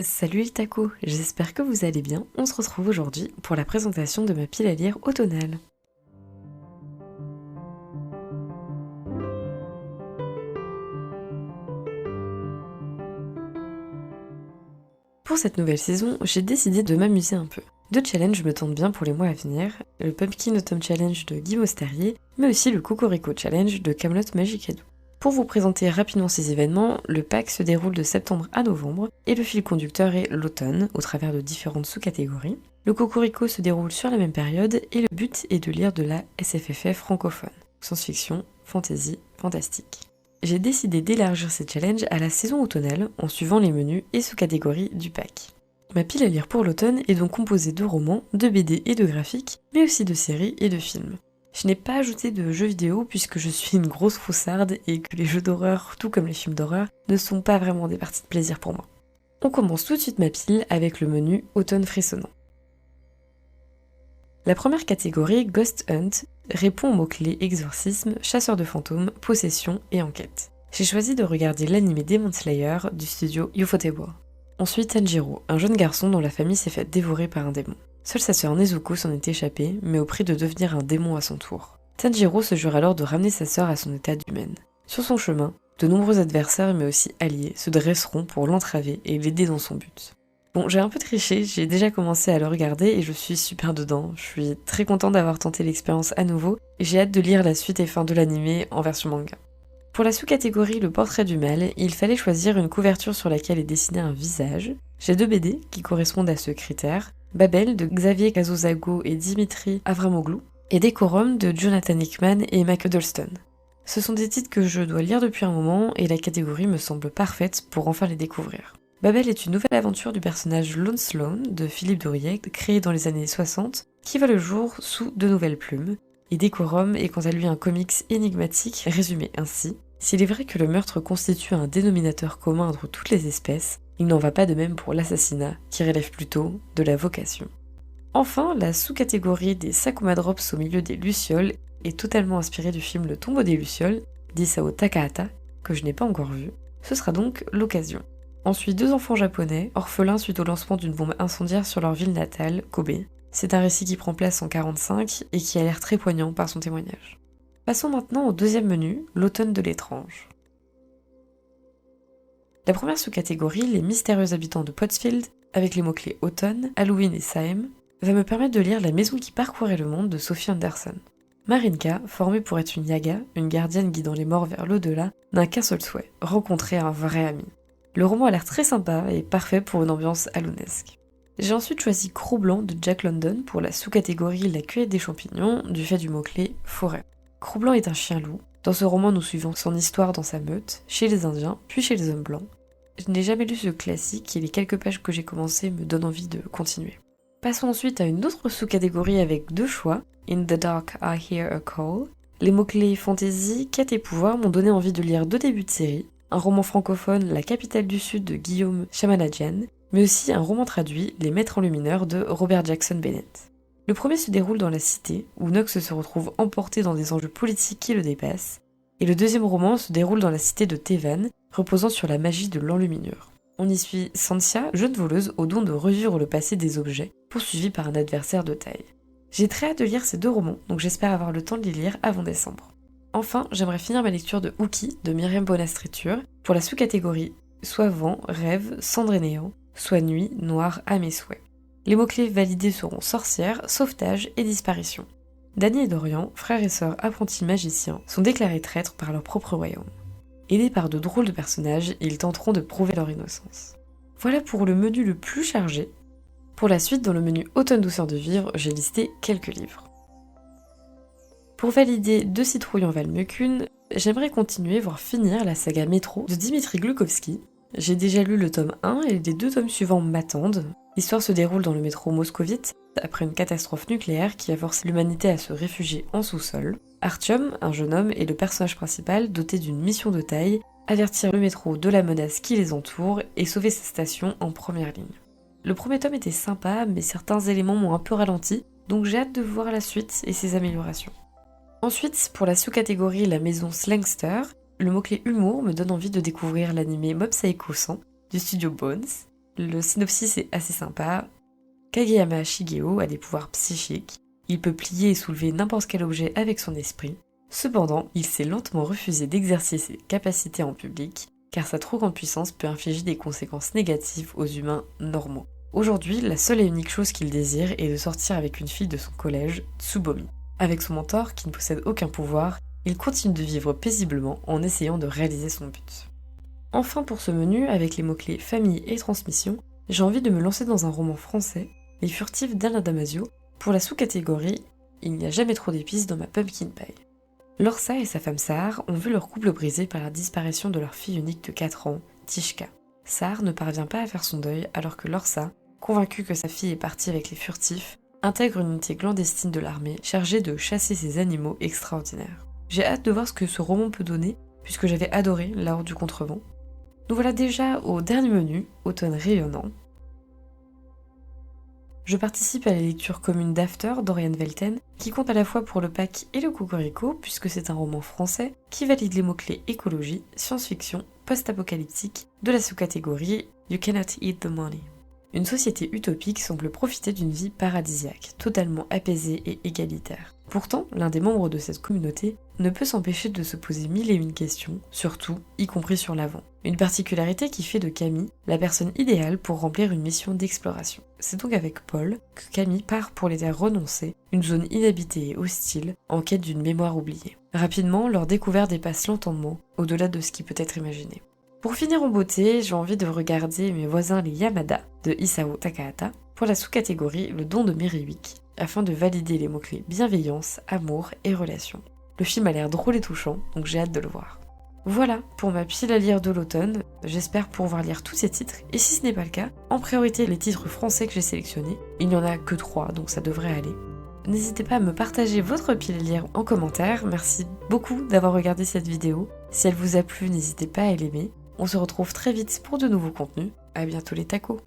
Salut les tacos, j'espère que vous allez bien. On se retrouve aujourd'hui pour la présentation de ma pile à lire automnale. Pour cette nouvelle saison, j'ai décidé de m'amuser un peu. Deux challenges me tentent bien pour les mois à venir, le Pumpkin Autumn Challenge de Guy Mostarier, mais aussi le Cocorico Challenge de Camelot Magicado. Pour vous présenter rapidement ces événements, le pack se déroule de septembre à novembre et le fil conducteur est l'automne au travers de différentes sous-catégories. Le Cocorico se déroule sur la même période et le but est de lire de la SFFF francophone, science-fiction, fantasy, fantastique. J'ai décidé d'élargir ces challenges à la saison automnale en suivant les menus et sous-catégories du pack. Ma pile à lire pour l'automne est donc composée de romans, de BD et de graphiques, mais aussi de séries et de films. Je n'ai pas ajouté de jeux vidéo puisque je suis une grosse froussarde et que les jeux d'horreur, tout comme les films d'horreur, ne sont pas vraiment des parties de plaisir pour moi. On commence tout de suite ma pile avec le menu Automne frissonnant. La première catégorie, Ghost Hunt, répond aux mots-clés exorcisme, chasseur de fantômes, possession et enquête. J'ai choisi de regarder l'anime Demon Slayer du studio Ufotable. Ensuite Tanjiro, un jeune garçon dont la famille s'est fait dévorer par un démon. Seule sa sœur Nezuko s'en est échappée, mais au prix de devenir un démon à son tour. Tanjiro se jure alors de ramener sa sœur à son état d'humaine. Sur son chemin, de nombreux adversaires mais aussi alliés se dresseront pour l'entraver et l'aider dans son but. Bon, j'ai un peu triché, j'ai déjà commencé à le regarder et je suis super dedans. Je suis très contente d'avoir tenté l'expérience à nouveau et j'ai hâte de lire la suite et fin de l'anime en version manga. Pour la sous-catégorie Le portrait du mal, il fallait choisir une couverture sur laquelle est dessiné un visage. J'ai deux BD qui correspondent à ce critère, Babel de Xavier Casozago et Dimitri Avramoglou, et Décorum de Jonathan Hickman et Emma Cuddleston. Ce sont des titres que je dois lire depuis un moment et la catégorie me semble parfaite pour enfin les découvrir. Babel est une nouvelle aventure du personnage Lone Sloan de Philippe Douriet, créé dans les années 60, qui voit le jour sous de nouvelles plumes, et Décorum est quant à lui un comics énigmatique résumé ainsi. S'il est vrai que le meurtre constitue un dénominateur commun entre toutes les espèces, il n'en va pas de même pour l'assassinat, qui relève plutôt de la vocation. Enfin, la sous-catégorie des Sakuma Drops au milieu des Lucioles est totalement inspirée du film Le tombeau des Lucioles, d'Isao Takahata, que je n'ai pas encore vu. Ce sera donc l'occasion. Ensuite, deux enfants japonais, orphelins suite au lancement d'une bombe incendiaire sur leur ville natale, Kobe. C'est un récit qui prend place en 1945 et qui a l'air très poignant par son témoignage. Passons maintenant au deuxième menu, l'automne de l'étrange. La première sous-catégorie, les mystérieux habitants de Pottsfield, avec les mots-clés automne, Halloween et Salem, va me permettre de lire La maison qui parcourait le monde de Sophie Anderson. Marinka, formée pour être une yaga, une gardienne guidant les morts vers l'au-delà, n'a qu'un seul souhait, rencontrer un vrai ami. Le roman a l'air très sympa et parfait pour une ambiance hallownesque. J'ai ensuite choisi Cro-Blanc de Jack London pour la sous-catégorie La cueillette des champignons du fait du mot-clé forêt. Cro-Blanc est un chien-loup. Dans ce roman, nous suivons son histoire dans sa meute, chez les Indiens, puis chez les hommes blancs. Je n'ai jamais lu ce classique et les quelques pages que j'ai commencées me donnent envie de continuer. Passons ensuite à une autre sous-catégorie avec deux choix. In the dark, I hear a call. Les mots-clés fantasy, quête et pouvoir m'ont donné envie de lire deux débuts de série. Un roman francophone, La capitale du Sud de Guillaume Chamanadjian, mais aussi un roman traduit, Les Maîtres enlumineurs de Robert Jackson Bennett. Le premier se déroule dans la cité, où Nox se retrouve emporté dans des enjeux politiques qui le dépassent, et le deuxième roman se déroule dans la cité de Tevan, reposant sur la magie de l'enluminure. On y suit Santia, jeune voleuse au don de revivre le passé des objets, poursuivie par un adversaire de taille. J'ai très hâte de lire ces deux romans, donc j'espère avoir le temps de les lire avant décembre. Enfin, j'aimerais finir ma lecture de Hooky de Myriam Bonastriture pour la sous-catégorie soit vent, rêve, cendre et néant, soit nuit, noir à mes souhaits. Les mots-clés validés seront sorcière, sauvetage et disparition. Dany et Dorian, frères et sœurs apprentis magiciens, sont déclarés traîtres par leur propre royaume. Aidés par de drôles de personnages, ils tenteront de prouver leur innocence. Voilà pour le menu le plus chargé. Pour la suite, dans le menu Automne douceur de vivre, j'ai listé quelques livres. Pour valider Deux citrouilles en valent mieux qu'une, j'aimerais continuer, voire finir la saga Métro de Dimitri Glukovski. J'ai déjà lu le tome 1 et les deux tomes suivants m'attendent. L'histoire se déroule dans le métro moscovite, après une catastrophe nucléaire qui a forcé l'humanité à se réfugier en sous-sol. Artyom, un jeune homme, est le personnage principal doté d'une mission de taille, avertir le métro de la menace qui les entoure et sauver sa station en première ligne. Le premier tome était sympa, mais certains éléments m'ont un peu ralenti, donc j'ai hâte de voir la suite et ses améliorations. Ensuite, pour la sous-catégorie La maison Slangster, le mot-clé humour me donne envie de découvrir l'anime Mob Psycho 100 du studio Bones. Le synopsis est assez sympa. Kageyama Shigeo a des pouvoirs psychiques. Il peut plier et soulever n'importe quel objet avec son esprit. Cependant, il s'est lentement refusé d'exercer ses capacités en public, car sa trop grande puissance peut infliger des conséquences négatives aux humains normaux. Aujourd'hui, la seule et unique chose qu'il désire est de sortir avec une fille de son collège, Tsubomi. Avec son mentor, qui ne possède aucun pouvoir, il continue de vivre paisiblement en essayant de réaliser son but. Enfin pour ce menu, avec les mots-clés famille et transmission, j'ai envie de me lancer dans un roman français, Les Furtifs d'Alain Damasio. Pour la sous-catégorie, il n'y a jamais trop d'épices dans ma pumpkin pie. Lorsa et sa femme Sahar ont vu leur couple brisé par la disparition de leur fille unique de 4 ans, Tishka. Sahar ne parvient pas à faire son deuil alors que Lorsa, convaincue que sa fille est partie avec les furtifs, intègre une unité clandestine de l'armée chargée de chasser ces animaux extraordinaires. J'ai hâte de voir ce que ce roman peut donner, puisque j'avais adoré La Horde du Contrevent. Nous voilà déjà au dernier menu, Automne rayonnant. Je participe à la lecture commune d'After d'Oriane Velten, qui compte à la fois pour le pack et le cocorico, puisque c'est un roman français qui valide les mots-clés écologie, science-fiction, post-apocalyptique, de la sous-catégorie You Cannot Eat the Money. Une société utopique semble profiter d'une vie paradisiaque, totalement apaisée et égalitaire. Pourtant, l'un des membres de cette communauté ne peut s'empêcher de se poser mille et une questions, surtout, y compris sur l'avant. Une particularité qui fait de Camille la personne idéale pour remplir une mission d'exploration. C'est donc avec Paul que Camille part pour les terres renoncées, une zone inhabitée et hostile, en quête d'une mémoire oubliée. Rapidement, leur découverte dépasse l'entendement, au-delà de ce qui peut être imaginé. Pour finir en beauté, j'ai envie de regarder Mes voisins les Yamada de Isao Takahata pour la sous-catégorie Le don de Meriwick, afin de valider les mots-clés bienveillance, amour et relations. Le film a l'air drôle et touchant, donc j'ai hâte de le voir. Voilà pour ma pile à lire de l'automne, j'espère pouvoir lire tous ces titres, et si ce n'est pas le cas, en priorité les titres français que j'ai sélectionnés, il n'y en a que 3 donc ça devrait aller. N'hésitez pas à me partager votre pile à lire en commentaire, merci beaucoup d'avoir regardé cette vidéo, si elle vous a plu n'hésitez pas à l'aimer, on se retrouve très vite pour de nouveaux contenus, à bientôt les tacos.